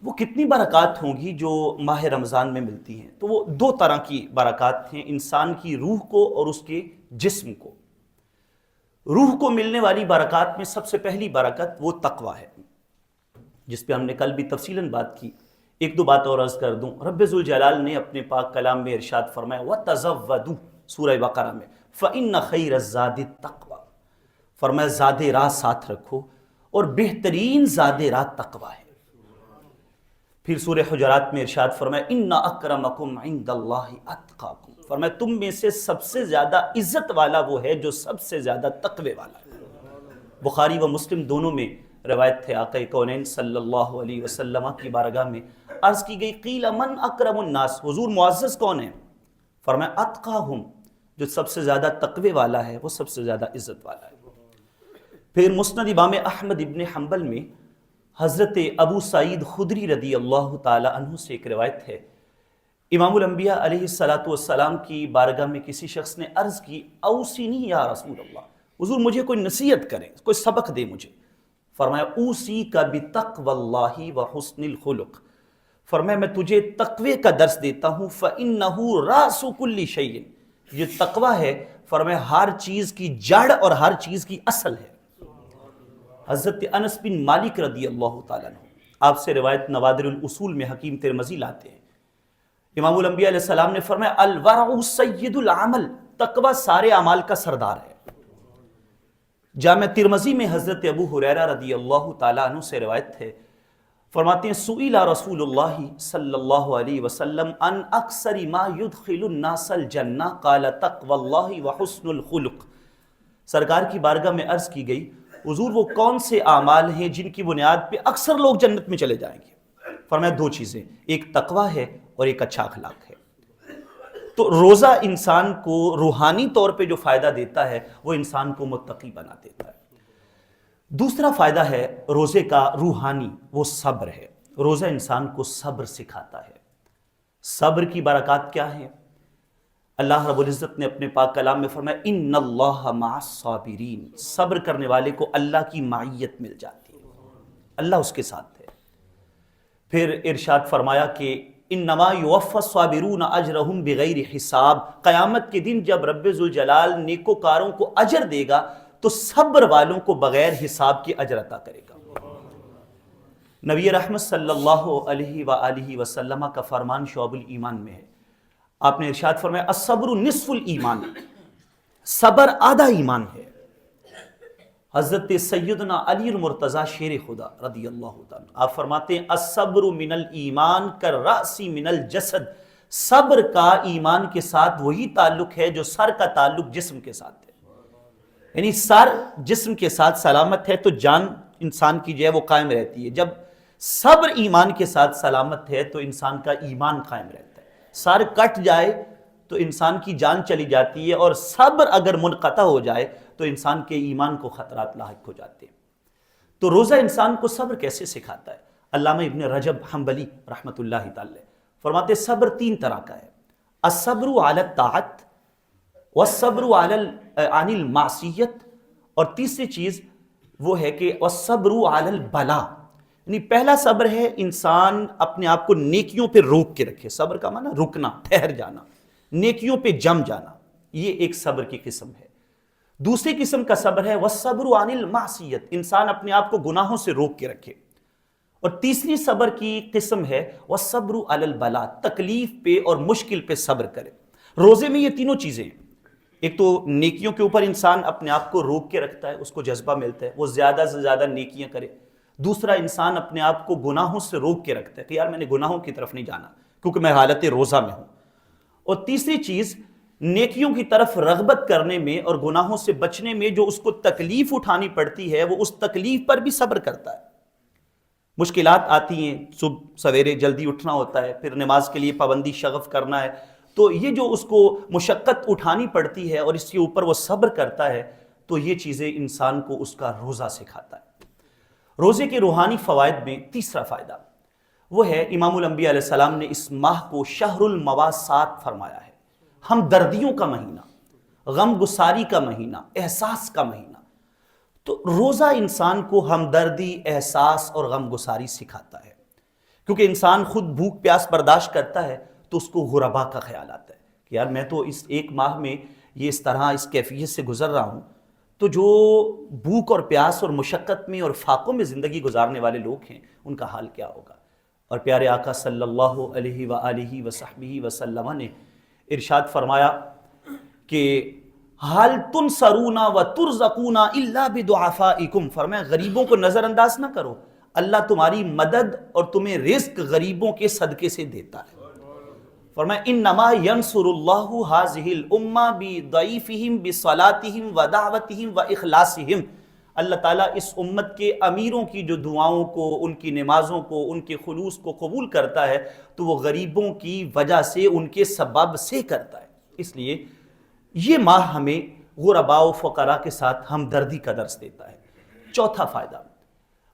وہ کتنی برکات ہوں گی جو ماہ رمضان میں ملتی ہیں؟ تو وہ دو طرح کی برکات ہیں، انسان کی روح کو اور اس کے جسم کو۔ روح کو ملنے والی برکات میں سب سے پہلی برکت وہ تقوی ہے، جس پہ ہم نے کل بھی تفصیلاً بات کی۔ ایک دو بات اور عرض کر دوں، رب ذوالجلال نے اپنے پاک کلام میں ارشاد فرمایا وَتَزَوَّدُوا، سورہ بقرہ میں، فَإِنَّ خَيْرَ الزَّادِ التَّقْوَىٰ، فرمایا زاد راہ ساتھ رکھو اور بہترین زاد راہ تقوی ہے۔ پھر سورہ حجرات میں ارشاد فرمایا اِنَّ أَكْرَمَكُمْ عِندَ اللَّهِ أَتْقَاكُمْ، فرمایا تم میں سے سب سے زیادہ عزت والا وہ ہے جو سب سے زیادہ تقوی والا ہے۔ بخاری و مسلم دونوں میں روایت ہے، آقا کونین صلی اللہ علیہ وسلم کی بارگاہ میں عرض کی گئی قیل من اکرم الناس، حضور معزز کون ہے؟ فرمایا اتقاہم، جو سب سے زیادہ تقوی والا ہے وہ سب سے زیادہ عزت والا ہے۔ پھر مسند امام احمد ابن حنبل میں حضرت ابو سعید خدری رضی اللہ تعالی عنہ سے ایک روایت ہے، امام الانبیاء علیہ السلام کی بارگاہ میں کسی شخص نے عرض کی اوصینی یا رسول اللہ، حضور مجھے کوئی نصیحت کریں، کوئی سبق دے مجھے۔ فرمایا اوصیک بتقوی اللہ وحسن الخلق، فرمایا میں تجھے تقوی کا درس دیتا ہوں، فإنہ رأس کل شیء، یہ تقوی ہے فرمایا ہر چیز کی جڑ اور ہر چیز کی اصل ہے۔ حضرت انس بن مالک رضی اللہ تعالیٰ عنہ، آپ سے روایت نوادر الاصول میں حکیم ترمذی لاتے ہیں، امام الانبیاء علیہ السلام نے فرمایا الورع سید العمل، تقوی سارے اعمال کا سردار ہے۔ جامع ترمذی میں حضرت ابو ہریرہ رضی اللہ تعالیٰ عنہ سے روایت ہے، فرماتے ہیں سئل رسول اللہ صلی اللہ علیہ وسلم ان اکثر ما يدخل الناس الجنہ قال تقوی اللہ وحسن الخلق، سرکار کی بارگاہ میں عرض کی گئی حضور وہ کون سے اعمال ہیں جن کی بنیاد پہ اکثر لوگ جنت میں چلے جائیں گے؟ فرمایا دو چیزیں، ایک تقوی ہے اور ایک اچھا اخلاق ہے۔ تو روزہ انسان کو روحانی طور پہ جو فائدہ دیتا ہے وہ انسان کو متقی بنا دیتا ہے۔ دوسرا فائدہ ہے روزے کا روحانی، وہ صبر ہے، روزہ انسان کو صبر سکھاتا ہے۔ صبر کی برکات کیا ہیں؟ اللہ رب العزت نے اپنے پاک کلام میں فرمایا ان اللہ مع الصابرین، صبر کرنے والے کو اللہ کی معیت مل جاتی ہے، اللہ اس کے ساتھ ہے۔ پھر ارشاد فرمایا کہ انما یوفی الصابرون اجرہم بغیر حساب، قیامت کے دن جب رب ذوالجلال نیکوکاروں کو اجر دے گا تو صبر والوں کو بغیر حساب کے اجر عطا کرے گا۔ نبی رحمت صلی اللہ علیہ وآلہ وسلم کا فرمان شعب الایمان میں ہے، آپ نے ارشاد فرمایا الصبر نصف الایمان، صبر آدھا ایمان ہے۔ حضرت سیدنا علی المرتضیٰ شیر خدا رضی اللہ تعالیٰ آپ فرماتے ہیں الصبر من الایمان کالرأس من الجسد، صبر کا ایمان کے ساتھ وہی تعلق ہے جو سر کا تعلق جسم کے ساتھ ہے، یعنی سر جسم کے ساتھ سلامت ہے تو جان انسان کی جو ہے وہ قائم رہتی ہے، جب صبر ایمان کے ساتھ سلامت ہے تو انسان کا ایمان قائم رہتا ہے۔ سر کٹ جائے تو انسان کی جان چلی جاتی ہے، اور صبر اگر منقطع ہو جائے تو انسان کے ایمان کو خطرات لاحق ہو جاتے ہیں۔ تو روزہ انسان کو صبر کیسے سکھاتا ہے؟ علامہ ابن رجب حنبلی رحمۃ اللہ تعالی فرماتے صبر تین طرح کا ہے، الصبر علی الطاعت والصبر عن المعصیت، اور تیسری چیز وہ ہے کہ والصبر علی البلاء، یعنی پہلا صبر ہے انسان اپنے آپ کو نیکیوں پہ روک کے رکھے، صبر کا معنی رکنا، ٹھہر جانا، نیکیوں پہ جم جانا، یہ ایک صبر کی قسم ہے۔ دوسری قسم کا صبر ہے والصبر عن المعصیت، انسان اپنے آپ کو گناہوں سے روک کے رکھے۔ اور تیسری صبر کی قسم ہے والصبر علی البلاء، تکلیف پہ اور مشکل پہ صبر کرے۔ روزے میں یہ تینوں چیزیں ہیں، ایک تو نیکیوں کے اوپر انسان اپنے آپ کو روک کے رکھتا ہے، اس کو جذبہ ملتا ہے، وہ زیادہ سے زیادہ نیکیاں کرے۔ دوسرا انسان اپنے آپ کو گناہوں سے روک کے رکھتا ہے کہ یار میں نے گناہوں کی طرف نہیں جانا کیونکہ میں حالت روزہ میں ہوں۔ اور تیسری چیز نیکیوں کی طرف رغبت کرنے میں اور گناہوں سے بچنے میں جو اس کو تکلیف اٹھانی پڑتی ہے وہ اس تکلیف پر بھی صبر کرتا ہے۔ مشکلات آتی ہیں، صبح سویرے جلدی اٹھنا ہوتا ہے، پھر نماز کے لیے پابندی شغف کرنا ہے، تو یہ جو اس کو مشقت اٹھانی پڑتی ہے اور اس کے اوپر وہ صبر کرتا ہے، تو یہ چیزیں انسان کو اس کا روزہ سکھاتا ہے۔ روزے کے روحانی فوائد میں تیسرا فائدہ وہ ہے، امام الانبیاء علیہ السلام نے اس ماہ کو شہر المواسات فرمایا ہے، ہمدردیوں کا مہینہ، غم گساری کا مہینہ، احساس کا مہینہ۔ تو روزہ انسان کو ہمدردی، احساس اور غم گساری سکھاتا ہے، کیونکہ انسان خود بھوک پیاس برداشت کرتا ہے تو اس کو غربا کا خیال آتا ہے کہ یار میں تو اس ایک ماہ میں یہ اس طرح اس کیفیت سے گزر رہا ہوں، تو جو بھوک اور پیاس اور مشقت میں اور فاقوں میں زندگی گزارنے والے لوگ ہیں ان کا حال کیا ہوگا۔ اور پیارے آقا صلی اللہ علیہ وآلہ وصحبہ وسلم نے ارشاد فرمایا کہ حال تنصرون و ترزقون الا بدعفائکم، فرمایا غریبوں کو نظر انداز نہ کرو، اللہ تمہاری مدد اور تمہیں رزق غریبوں کے صدقے سے دیتا ہے۔ فرمایا انما ینصر اللہ ھذہ الامہ بضعیفہم بصلاتہم ودعوتہم واخلاصہم، اللہ تعالیٰ اس امت کے امیروں کی جو دعاؤں کو، ان کی نمازوں کو، ان کے خلوص کو قبول کرتا ہے تو وہ غریبوں کی وجہ سے، ان کے سبب سے کرتا ہے۔ اس لیے یہ ماہ ہمیں غرباء و فقراء کے ساتھ ہمدردی کا درس دیتا ہے۔ چوتھا فائدہ،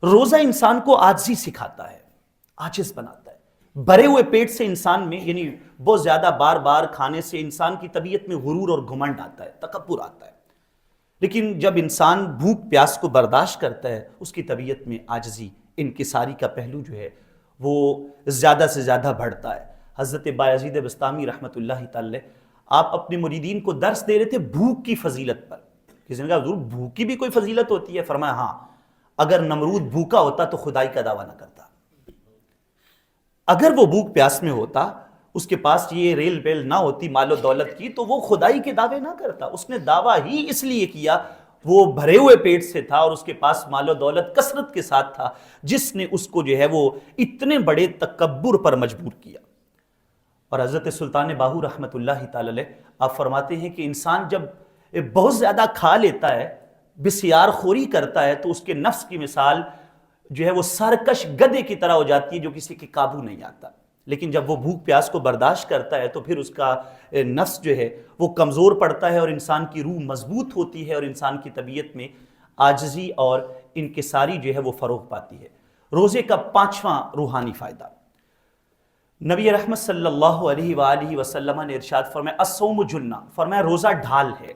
روزہ انسان کو عاجزی سکھاتا ہے، عاجز بناتا ہے۔ بھرے ہوئے پیٹ سے انسان میں، یعنی بہت زیادہ بار بار کھانے سے انسان کی طبیعت میں غرور اور گھمنڈ آتا ہے، تکبر آتا ہے، لیکن جب انسان بھوک پیاس کو برداشت کرتا ہے اس کی طبیعت میں عاجزی، انکساری کا پہلو جو ہے وہ زیادہ سے زیادہ بڑھتا ہے۔ حضرت بایزید بسطامی رحمۃ اللہ تعالی آپ اپنے مریدین کو درس دے رہے تھے بھوک کی فضیلت پر۔ کسی نے کہا حضور بھوک کی بھی کوئی فضیلت ہوتی ہے؟ فرمایا ہاں، اگر نمرود بھوکا ہوتا تو خدائی کا دعویٰ نہ کرتا، اگر وہ بھوک پیاس میں ہوتا، اس کے پاس یہ ریل ویل نہ ہوتی مال و دولت کی، تو وہ خدائی کے دعوے نہ کرتا۔ اس نے دعویٰ ہی اس لیے کیا، وہ بھرے ہوئے پیٹ سے تھا اور اس کے پاس مال و دولت کثرت کے ساتھ تھا، جس نے اس کو جو ہے وہ اتنے بڑے تکبر پر مجبور کیا۔ اور حضرت سلطان باہو رحمۃ اللہ تعالی آپ فرماتے ہیں کہ انسان جب بہت زیادہ کھا لیتا ہے، بسیار خوری کرتا ہے، تو اس کے نفس کی مثال جو ہے وہ سرکش گدھے کی طرح ہو جاتی ہے جو کسی کے قابو نہیں آتا۔ لیکن جب وہ بھوک پیاس کو برداشت کرتا ہے تو پھر اس کا نفس جو ہے وہ کمزور پڑتا ہے اور انسان کی روح مضبوط ہوتی ہے اور انسان کی طبیعت میں عاجزی اور انکساری جو ہے وہ فروغ پاتی ہے۔ روزے کا پانچواں روحانی فائدہ، نبی رحمت صلی اللہ علیہ وآلہ وسلم نے ارشاد فرمایا الصوم جنہ، فرمایا روزہ ڈھال ہے۔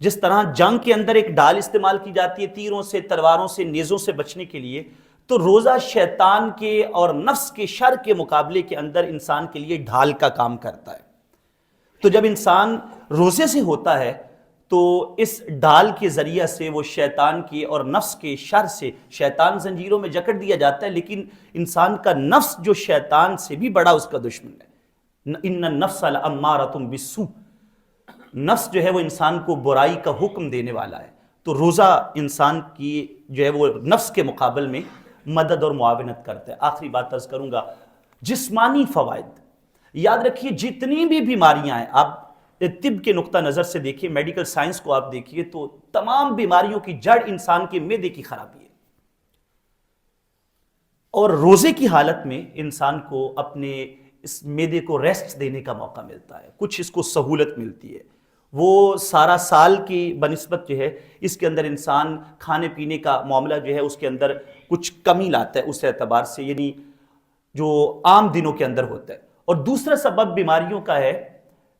جس طرح جنگ کے اندر ایک ڈھال استعمال کی جاتی ہے تیروں سے، تلواروں سے، نیزوں سے بچنے کے لیے، تو روزہ شیطان کے اور نفس کے شر کے مقابلے کے اندر انسان کے لیے ڈھال کا کام کرتا ہے۔ تو جب انسان روزے سے ہوتا ہے تو اس ڈھال کے ذریعہ سے وہ شیطان کی اور نفس کے شر سے، شیطان زنجیروں میں جکڑ دیا جاتا ہے، لیکن انسان کا نفس جو شیطان سے بھی بڑا اس کا دشمن ہے۔ ان النفس لامارۃ بالسوء، نفس جو ہے وہ انسان کو برائی کا حکم دینے والا ہے۔ تو روزہ انسان کی جو ہے وہ نفس کے مقابل میں مدد اور معاونت کرتا ہے۔ آخری بات عرض کروں گا، جسمانی فوائد، یاد رکھیے جتنی بھی بیماریاں ہیں، آپ طب کے نقطہ نظر سے دیکھیے، میڈیکل سائنس کو آپ دیکھیے، تو تمام بیماریوں کی جڑ انسان کے معدے کی خرابی ہے، اور روزے کی حالت میں انسان کو اپنے اس معدے کو ریسٹ دینے کا موقع ملتا ہے، کچھ اس کو سہولت ملتی ہے۔ وہ سارا سال کی بنسبت جو ہے اس کے اندر انسان کھانے پینے کا معاملہ جو ہے اس کے اندر کچھ کمی لاتا ہے اس اعتبار سے، یعنی جو عام دنوں کے اندر ہوتا ہے۔ اور دوسرا سبب بیماریوں کا ہے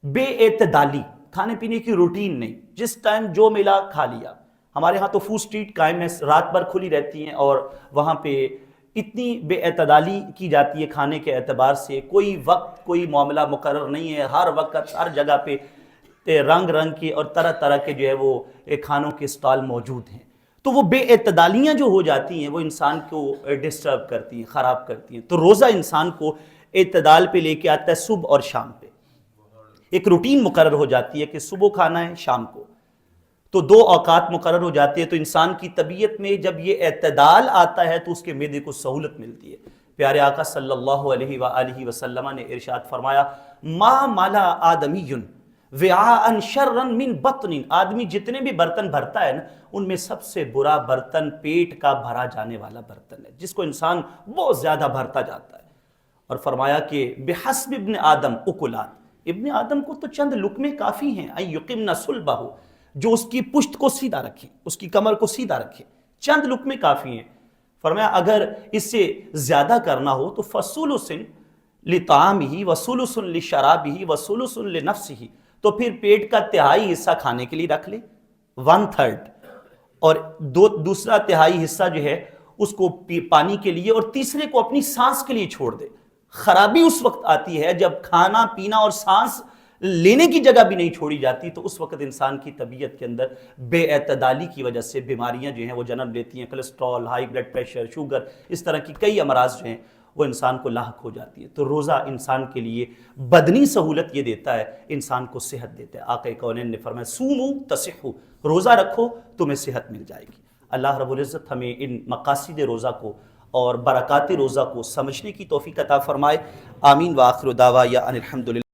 بے اعتدالی، کھانے پینے کی روٹین نہیں، جس ٹائم جو ملا کھا لیا۔ ہمارے ہاں تو فوڈ اسٹریٹ قائم ہے، رات بھر کھلی رہتی ہیں، اور وہاں پہ اتنی بے اعتدالی کی جاتی ہے کھانے کے اعتبار سے، کوئی وقت کوئی معاملہ مقرر نہیں ہے، ہر وقت ہر جگہ پہ رنگ رنگ کے اور طرح طرح کے جو ہے وہ کھانوں کے اسٹال موجود ہیں۔ تو وہ بے اعتدالیاں جو ہو جاتی ہیں وہ انسان کو ڈسٹرب کرتی ہیں، خراب کرتی ہیں۔ تو روزہ انسان کو اعتدال پہ لے کے آتا ہے، صبح اور شام پہ ایک روٹین مقرر ہو جاتی ہے کہ صبح کھانا ہے، شام کو، تو دو اوقات مقرر ہو جاتے ہیں۔ تو انسان کی طبیعت میں جب یہ اعتدال آتا ہے تو اس کے معدے کو سہولت ملتی ہے۔ پیارے آقا صلی اللہ علیہ وآلہ وسلم نے ارشاد فرمایا ما ملا آدمی وعاء شرا من بطن، آدمی جتنے بھی برتن بھرتا ہے نا، ان میں سب سے برا برتن پیٹ کا بھرا جانے والا برتن ہے، جس کو انسان بہت زیادہ بھرتا جاتا ہے۔ اور فرمایا کہ بحسب ابن آدم اکلات، ابن آدم کو تو چند لقمے کافی ہیں، ان یقمن صلبہ، جو اس کی پشت کو سیدھا رکھے، اس کی کمر کو سیدھا رکھے، چند لقمے کافی ہیں۔ فرمایا اگر اس سے زیادہ کرنا ہو تو فثلث لطعامہ وثلث لشرابہ وثلث لنفسہ، تو پھر پیٹ کا تہائی حصہ کھانے کے لیے رکھ لے، 1/3، اور دوسرا تہائی حصہ جو ہے اس کو پانی کے لیے، اور تیسرے کو اپنی سانس کے لیے چھوڑ دے۔ خرابی اس وقت آتی ہے جب کھانا پینا اور سانس لینے کی جگہ بھی نہیں چھوڑی جاتی، تو اس وقت انسان کی طبیعت کے اندر بے اعتدالی کی وجہ سے بیماریاں جو ہیں وہ جنم لیتی ہیں، cholesterol, high blood pressure, sugar, اس طرح کی کئی امراض جو ہیں وہ انسان کو لاحق ہو جاتی ہے۔ تو روزہ انسان کے لیے بدنی سہولت یہ دیتا ہے، انسان کو صحت دیتا ہے۔ آقا کونین نے فرمایا سومو تصحو، روزہ رکھو تمہیں صحت مل جائے گی۔ اللہ رب العزت ہمیں ان مقاصد روزہ کو اور برکات روزہ کو سمجھنے کی توفیق عطا فرمائے۔ آمین وآخر دعوانا ان الحمدللہ۔